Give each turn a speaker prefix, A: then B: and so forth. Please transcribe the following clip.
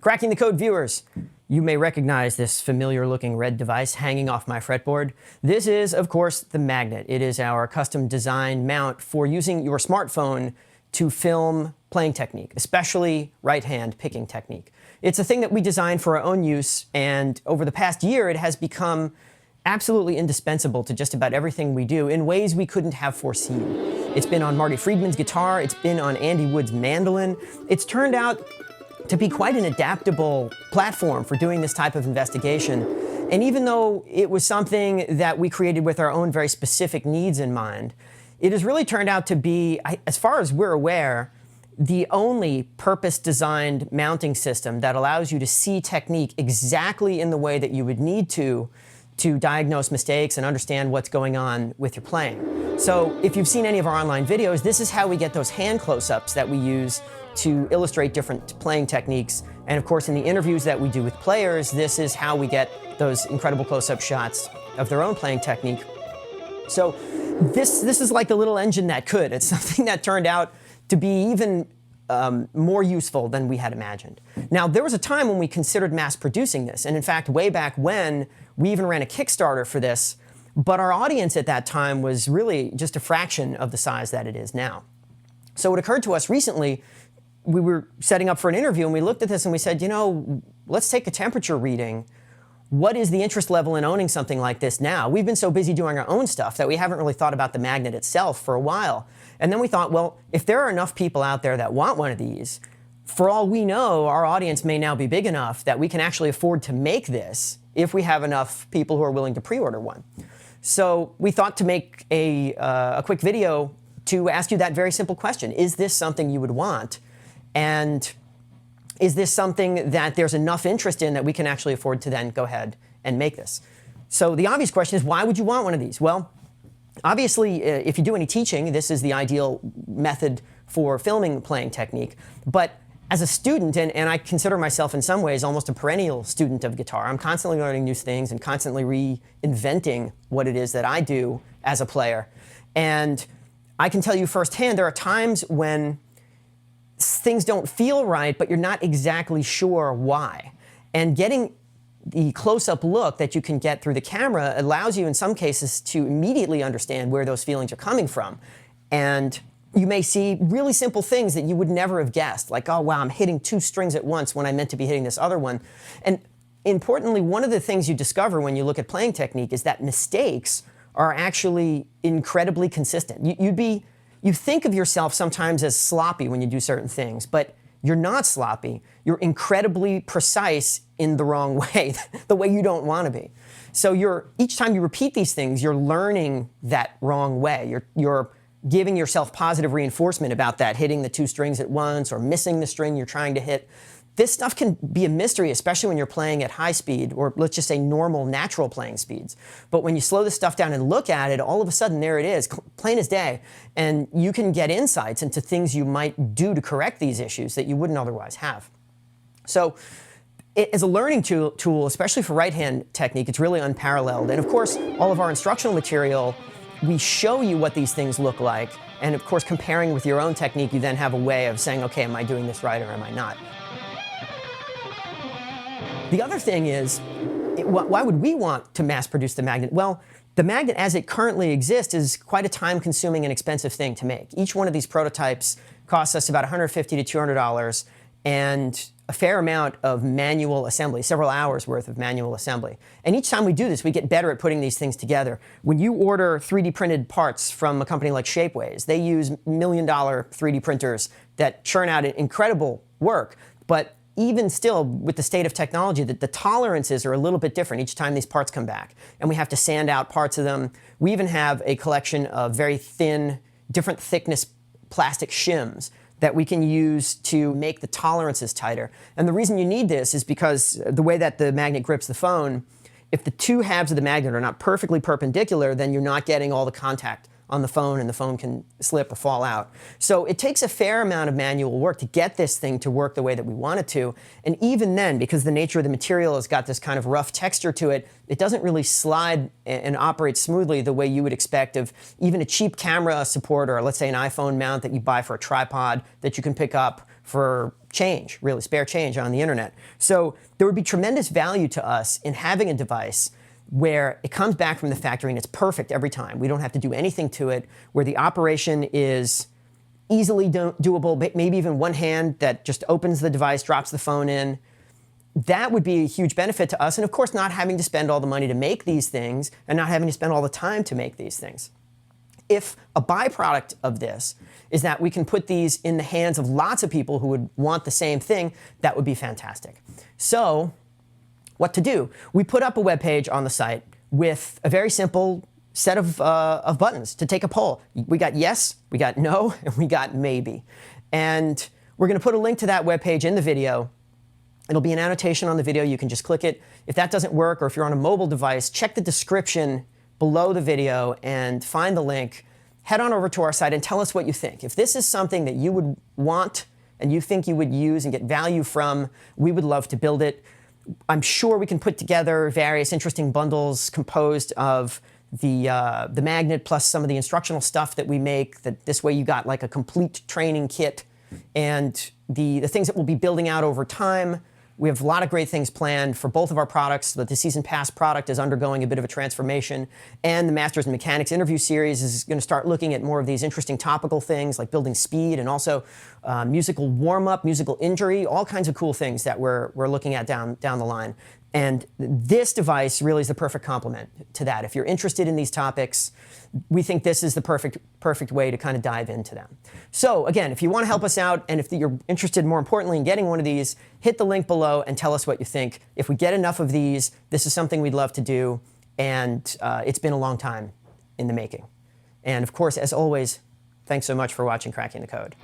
A: Cracking the Code viewers, you may recognize this familiar looking red device hanging off my fretboard. This is, of course, the Magnet. It is our custom designed mount for using your smartphone to film playing technique, especially right-hand picking technique. It's a thing that we designed for our own use, and over the past year it has become absolutely indispensable to just about everything we do in ways we couldn't have foreseen. It's been on Marty Friedman's guitar, it's been on Andy Wood's mandolin. It's turned out to be quite an adaptable platform for doing this type of investigation. And even though it was something that we created with our own very specific needs in mind, it has really turned out to be, as far as we're aware, the only purpose-designed mounting system that allows you to see technique exactly in the way that you would need to diagnose mistakes and understand what's going on with your playing. So if you've seen any of our online videos, this is how we get those hand close-ups that we use to illustrate different playing techniques. And of course, in the interviews that we do with players, this is how we get those incredible close-up shots of their own playing technique. So this is like the little engine that could. It's something that turned out to be even more useful than we had imagined. Now, there was a time when we considered mass producing this. And in fact, way back when, we even ran a Kickstarter for this. But our audience at that time was really just a fraction of the size that it is now. So it occurred to us recently, we were setting up for an interview and we looked at this and we said, you know, let's take a temperature reading. What is the interest level in owning something like this now? We've been so busy doing our own stuff that we haven't really thought about the Magnet itself for a while. And then we thought, well, if there are enough people out there that want one of these, for all we know, our audience may now be big enough that we can actually afford to make this if we have enough people who are willing to pre-order one. So we thought to make a quick video to ask you that very simple question. Is this something you would want? And is this something that there's enough interest in that we can actually afford to then go ahead and make this? So the obvious question is, why would you want one of these? Well, obviously, if you do any teaching, this is the ideal method for filming playing technique. But as a student, and I consider myself in some ways almost a perennial student of guitar, I'm constantly learning new things and constantly reinventing what it is that I do as a player. And I can tell you firsthand, there are times when things don't feel right, but you're not exactly sure why. And getting the close-up look that you can get through the camera allows you in some cases to immediately understand where those feelings are coming from. And you may see really simple things that you would never have guessed, like, oh wow, I'm hitting two strings at once when I meant to be hitting this other one. And importantly, one of the things you discover when you look at playing technique is that mistakes are actually incredibly consistent. You think of yourself sometimes as sloppy when you do certain things, but you're not sloppy. You're incredibly precise in the wrong way, the way you don't want to be. So each time you repeat these things, you're learning that wrong way. You're giving yourself positive reinforcement about that, hitting the two strings at once or missing the string you're trying to hit. This stuff can be a mystery, especially when you're playing at high speed, or let's just say normal, natural playing speeds. But when you slow this stuff down and look at it, all of a sudden there it is, plain as day. And you can get insights into things you might do to correct these issues that you wouldn't otherwise have. So as a learning tool, especially for right-hand technique, it's really unparalleled. And of course, all of our instructional material, we show you what these things look like. And of course, comparing with your own technique, you then have a way of saying, okay, am I doing this right or am I not? The other thing is, why would we want to mass produce the Magnet? Well, the Magnet as it currently exists is quite a time-consuming and expensive thing to make. Each one of these prototypes costs us about $150 to $200 and a fair amount of manual assembly, several hours worth of manual assembly. And each time we do this, we get better at putting these things together. When you order 3D printed parts from a company like Shapeways, they use $1 million 3D printers that churn out incredible work. But even still, with the state of technology, the tolerances are a little bit different each time these parts come back. And we have to sand out parts of them. We even have a collection of very thin, different thickness plastic shims that we can use to make the tolerances tighter. And the reason you need this is because the way that the Magnet grips the phone, if the two halves of the Magnet are not perfectly perpendicular, then you're not getting all the contact on the phone and the phone can slip or fall out. So it takes a fair amount of manual work to get this thing to work the way that we want it to. And even then, because the nature of the material has got this kind of rough texture to it, it doesn't really slide and operate smoothly the way you would expect of even a cheap camera support or let's say an iPhone mount that you buy for a tripod that you can pick up for change, really spare change on the internet. So there would be tremendous value to us in having a device where it comes back from the factory and it's perfect every time. We don't have to do anything to it, where the operation is easily doable, maybe even one hand that just opens the device, drops the phone in. That would be a huge benefit to us. And of course, not having to spend all the money to make these things and not having to spend all the time to make these things. If a byproduct of this is that we can put these in the hands of lots of people who would want the same thing, that would be fantastic. So what to do? We put up a web page on the site with a very simple set of buttons to take a poll. We got yes, we got no, and we got maybe. And we're going to put a link to that web page in the video. It'll be an annotation on the video. You can just click it. If that doesn't work, or if you're on a mobile device, check the description below the video and find the link. Head on over to our site and tell us what you think. If this is something that you would want and you think you would use and get value from, we would love to build it. I'm sure we can put together various interesting bundles composed of the magnet plus some of the instructional stuff that we make, that this way you got like a complete training kit, and the things that we'll be building out over time. We have a lot of great things planned for both of our products. The Season Pass product is undergoing a bit of a transformation, and the Masters in Mechanics interview series is going to start looking at more of these interesting topical things like building speed and also musical warm-up, musical injury, all kinds of cool things that we're looking at down the line. And this device really is the perfect complement to that. If you're interested in these topics, we think this is the perfect way to kind of dive into them. So again, if you want to help us out, and if you're interested more importantly in getting one of these, hit the link below and tell us what you think. If we get enough of these, this is something we'd love to do, and it's been a long time in the making. And of course, as always, thanks so much for watching Cracking the Code.